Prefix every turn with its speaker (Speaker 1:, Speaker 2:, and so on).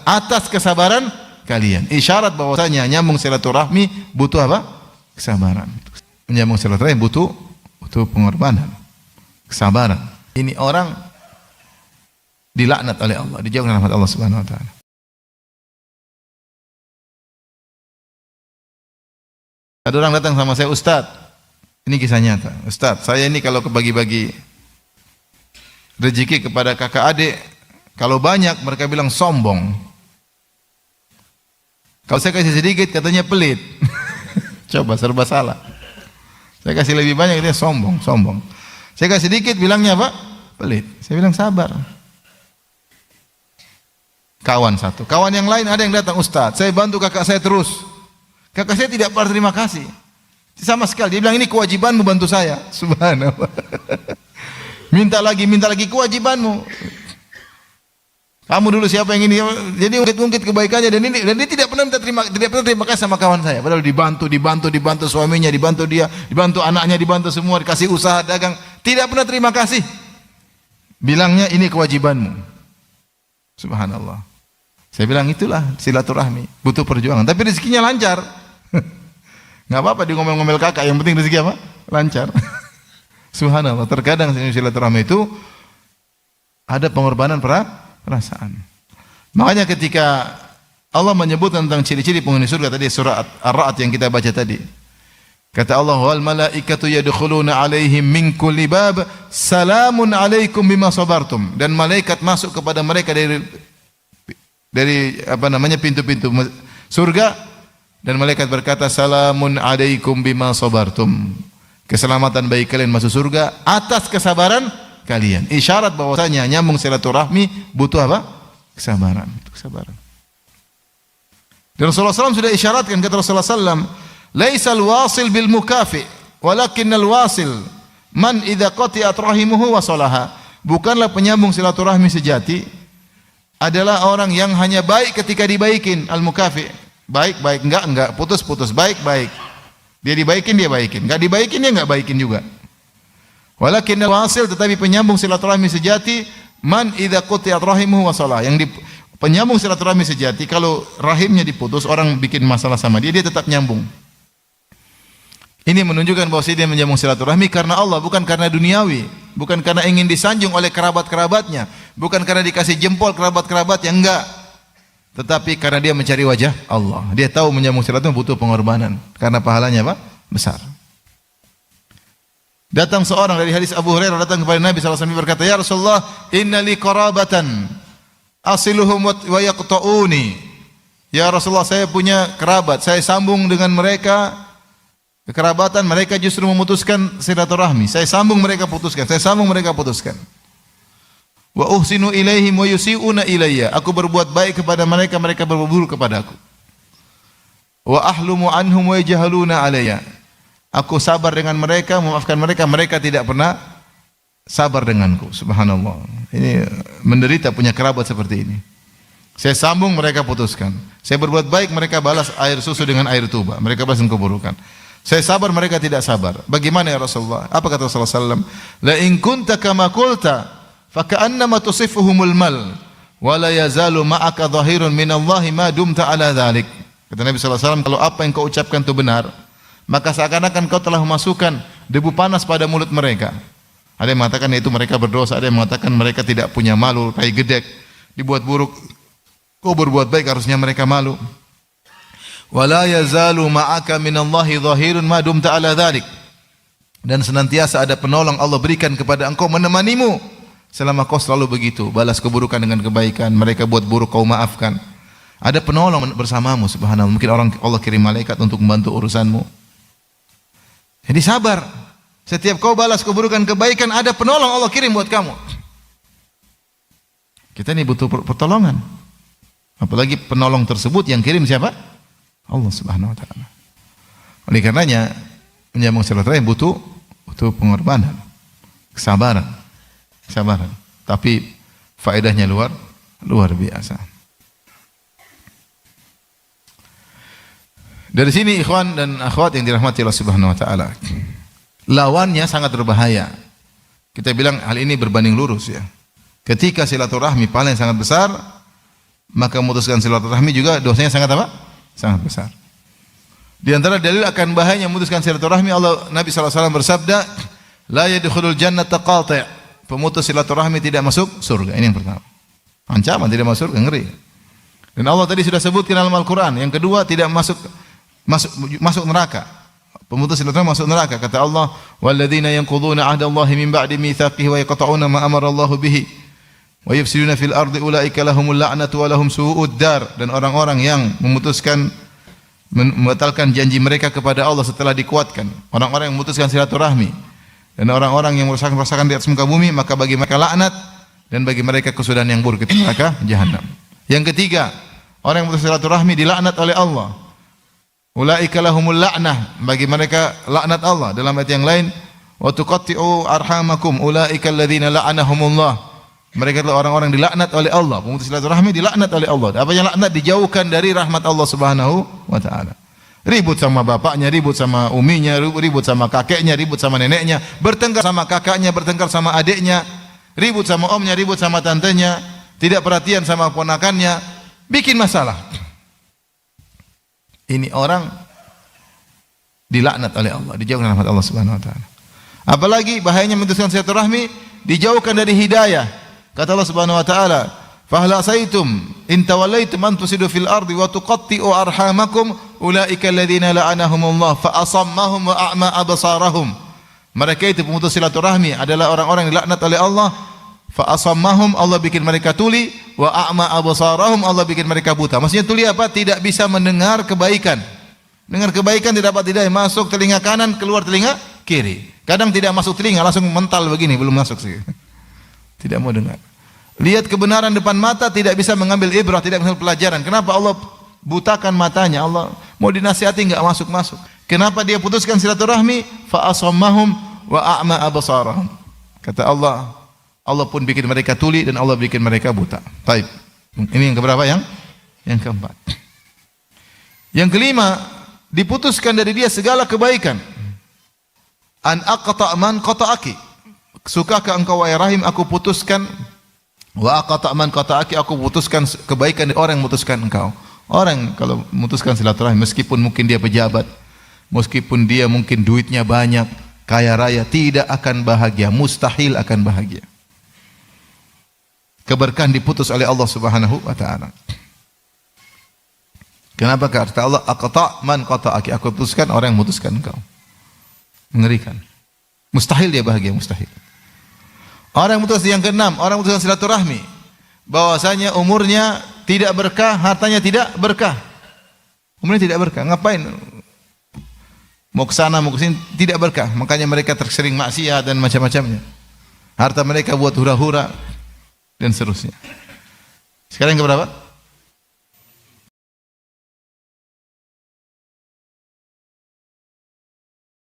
Speaker 1: atas kesabaran kalian. Isyarat bahwasanya nyambung silaturahmi butuh apa? Kesabaran. Menyambung silaturahmi butuh pengorbanan, kesabaran. Ini orang dilaknat oleh Allah, dijauhkan rahmat Allah Subhanahu wa taala. Ada orang datang sama saya, Ustaz, ini kisah nyata. Ustaz, saya ini kalau kebagi-bagi rezeki kepada kakak adik, kalau banyak mereka bilang sombong. Kalau saya kasih sedikit katanya pelit. Coba serba salah. Saya kasih lebih banyak dia sombong. Saya kasih sedikit bilangnya apa? Pelit. Saya bilang sabar. Kawan satu, kawan yang lain ada yang datang, Ustaz, saya bantu kakak saya terus. Kakak saya tidak pernah terima kasih sama sekali. Dia bilang ini kewajibanmu bantu saya. Subhanallah. Minta lagi kewajibanmu. Kamu dulu siapa yang ini? Jadi ungkit kebaikannya dan dia tidak pernah terima kasih sama kawan saya. Padahal dibantu suaminya, dibantu dia, dibantu anaknya, dibantu semua, dikasih usaha dagang, tidak pernah terima kasih. Bilangnya ini kewajibanmu. Subhanallah. Saya bilang itulah silaturahmi, butuh perjuangan, tapi rezekinya lancar. Enggak apa-apa di ngomel-ngomel kakak, yang penting rezeki apa? Lancar. Subhanallah, terkadang silaturahmi itu ada pengorbanan perasaan. Makanya ketika Allah menyebut tentang ciri-ciri penghuni surga tadi surah Ar-Ra'd yang kita baca tadi. Kata Allah, wal malaikatu yadkhuluna alaihim min kulli bab salamun alaikum bima sabartum. Dan malaikat masuk kepada mereka dari pintu-pintu surga dan malaikat berkata salamun alaikum bima sabartum. Keselamatan bagi kalian masuk surga atas kesabaran kalian. Isyarat bahwasanya nyambung silaturahmi butuh apa? Kesabaran. Dan Rasulullah SAW sudah isyaratkan, kata Rasulullah SAW, laisal wasil bil mukafi, walakinnal wasil man idza qati'at rahimuhu wa salaha. Bukanlah penyambung silaturahmi sejati adalah orang yang hanya baik ketika dibaikin, al mukafi. Baik, enggak, putus, baik. Dia dibaikin, dia baikin. Enggak dibaikin, dia enggak baikin juga. Walakin wasil, tetapi penyambung silaturahmi sejati, man idza quti'at rahimuhu wa salah. Penyambung silaturahmi sejati, kalau rahimnya diputus, orang bikin masalah sama dia tetap nyambung. Ini menunjukkan bahwa dia menyambung silaturahmi karena Allah, bukan karena duniawi, bukan karena ingin disanjung oleh kerabat-kerabatnya, bukan karena dikasih jempol kerabat-kerabatnya, enggak. Tetapi karena dia mencari wajah Allah. Dia tahu menyambung silaturahmi butuh pengorbanan karena pahalanya apa? Besar. Datang seorang dari hadis Abu Hurairah datang kepada Nabi SAW berkata, ya Rasulullah, inna li qarabatan asiluhum wa yaqta'uni. Ya Rasulullah, saya punya kerabat, saya sambung dengan mereka kekerabatan, mereka justru memutuskan silaturahmi. Saya sambung mereka putuskan. Wa uhsinu ilaihim wa yusi'una ilayya. Aku berbuat baik kepada mereka, mereka berbuat buruk kepada aku. Wa ahlumu anhum wa yajhaluna alayya. Aku sabar dengan mereka, memaafkan mereka, mereka tidak pernah sabar denganku. Subhanallah. Ini menderita punya kerabat seperti ini. Saya sambung, mereka putuskan. Saya berbuat baik, mereka balas air susu dengan air tuba. Mereka balas dengan keburukan. Saya sabar, mereka tidak sabar. Bagaimana ya Rasulullah? Apa kata Rasulullah SAW? La in kunta kama qulta faka'annama tusifuhumul mal wa la yazalu ma'aka dhahirun minallahi ma dumta ala dhalik. Kata Nabi SAW, kalau apa yang kau ucapkan itu benar, maka seakan-akan kau telah memasukkan debu panas pada mulut mereka. Ada yang mengatakan itu mereka berdosa, ada yang mengatakan mereka tidak punya malu, tai gedek, dibuat buruk. Kau berbuat baik, harusnya mereka malu. Wala yazalu ma'aka minallahi dhahirun ma dumta ala dhalik. Dan senantiasa ada penolong Allah berikan kepada engkau menemanimu selama kau selalu begitu, balas keburukan dengan kebaikan, mereka buat buruk kau maafkan. Ada penolong bersamamu, subhanallah. Mungkin Allah kirim malaikat untuk membantu urusanmu. Jadi sabar. Setiap kau balas keburukan kebaikan, ada penolong Allah kirim buat kamu. Kita ini butuh pertolongan. Apalagi penolong tersebut yang kirim siapa? Allah Subhanahu wa taala. Oleh karenanya menyambung silaturahmi butuh pengorbanan, kesabaran. Tapi faedahnya luar biasa. Dari sini ikhwan dan akhwat yang dirahmati Allah Subhanahu wa taala, lawannya sangat berbahaya. Kita bilang hal ini berbanding lurus ya. Ketika silaturahmi pahala yang sangat besar, maka memutuskan silaturahmi juga dosanya sangat apa? Sangat besar. Di antara dalil akan bahayanya memutuskan silaturahmi, Nabi SAW bersabda, la yadkhulul jannata qati'. Pemutus silaturahmi tidak masuk surga. Ini yang pertama. Ancaman tidak masuk surga, ngeri. Dan Allah tadi sudah sebutkan dalam Al-Qur'an. Yang kedua, tidak masuk neraka. Pemutus silaturahmi masuk neraka. Kata Allah, walladzina yanquduna 'ahdallahi min ba'di mitsaqihi wa yaqta'una ma amara Allahu bihi wa yufsiduna fil ardi ulaika lahumul la'natu wa lahum su'ud dar. Dan orang-orang yang membatalkan janji mereka kepada Allah setelah dikuatkan, orang-orang yang memutuskan silaturahmi dan orang-orang yang merusakan di atas muka bumi, maka bagi mereka laknat dan bagi mereka kesudahan yang buruk, neraka jahanam. Yang ketiga, orang yang memutuskan silaturahmi dilaknat oleh Allah. Ulaika lahumul la'nah, bagi mereka laknat Allah. Dalam ayat yang lain, wa tuqatti'u arhamakum ulaika alladzina la'anahumullah. Mereka adalah orang-orang dilaknat oleh Allah. Pemutus silaturahmi dilaknat oleh Allah. Apa yang laknat? Dijauhkan dari rahmat Allah Subhanahu wa taala. Ribut sama bapaknya, ribut sama uminya, ribut sama kakeknya, ribut sama neneknya, bertengkar sama kakaknya, bertengkar sama adiknya, ribut sama omnya, ribut sama tantenya, tidak perhatian sama ponakannya, bikin masalah. Ini orang dilaknat oleh Allah, dijauhkan dari rahmat Allah Subhanahu wa taala. Apalagi bahayanya memutuskan silaturahmi, dijauhkan dari hidayah. Kata Allah Subhanahu wa taala, "Fa hal asaitum in tawallaitum an tusidu fil ardi wa tuqatti'u arhamakum ulaika alladziina la'anahumullah fa asammahum wa a'ma absarahum." Mereka itu pemutus silaturahmi adalah orang-orang yang dilaknat oleh Allah. Fa asammahum, Allah bikin mereka tuli, wa a'ma absarahum, Allah bikin mereka buta. Maksudnya tuli apa? Tidak bisa mendengar kebaikan. Dengar kebaikan tidak dapat hidayah, masuk telinga kanan, keluar telinga kiri. Kadang tidak masuk telinga, langsung mental begini, belum masuk sih. Tidak mau dengar. Lihat kebenaran depan mata, tidak bisa mengambil ibrah, tidak mengambil pelajaran. Kenapa Allah butakan matanya? Allah mau dinasihati enggak masuk-masuk. Kenapa dia putuskan silaturahmi? Fa asammahum wa a'ma absarahum. Kata Allah, Allah pun bikin mereka tuli dan Allah bikin mereka buta. Baik. Ini yang keberapa? Yang keempat. Yang kelima, diputuskan dari dia segala kebaikan. An aqta' man qata'aki. Sukakah engkau wahai Rahim, aku putuskan, wa aqta' man qata'aki, aku putuskan kebaikan dari orang yang memutuskan engkau. Orang kalau memutuskan silaturahmi, meskipun mungkin dia pejabat, meskipun dia mungkin duitnya banyak, kaya raya, tidak akan bahagia, mustahil akan bahagia. Keberkahan diputus oleh Allah Subhanahu wa taala. Kenapa? Kata Allah, aqta' man qata'aki, aku putuskan orang yang memutuskan engkau. Mengerikan. Mustahil dia bahagia, mustahil. Orang yang memutuskan, yang keenam, orang yang memutuskan silaturahmi, bahwasanya umurnya tidak berkah, hartanya tidak berkah. Umurnya tidak berkah. Ngapain? Mau ke sana, mau ke sini, tidak berkah. Makanya mereka tersering maksiat dan macam-macamnya. Harta mereka buat hura-hura dan seterusnya. Sekarang yang keberapa?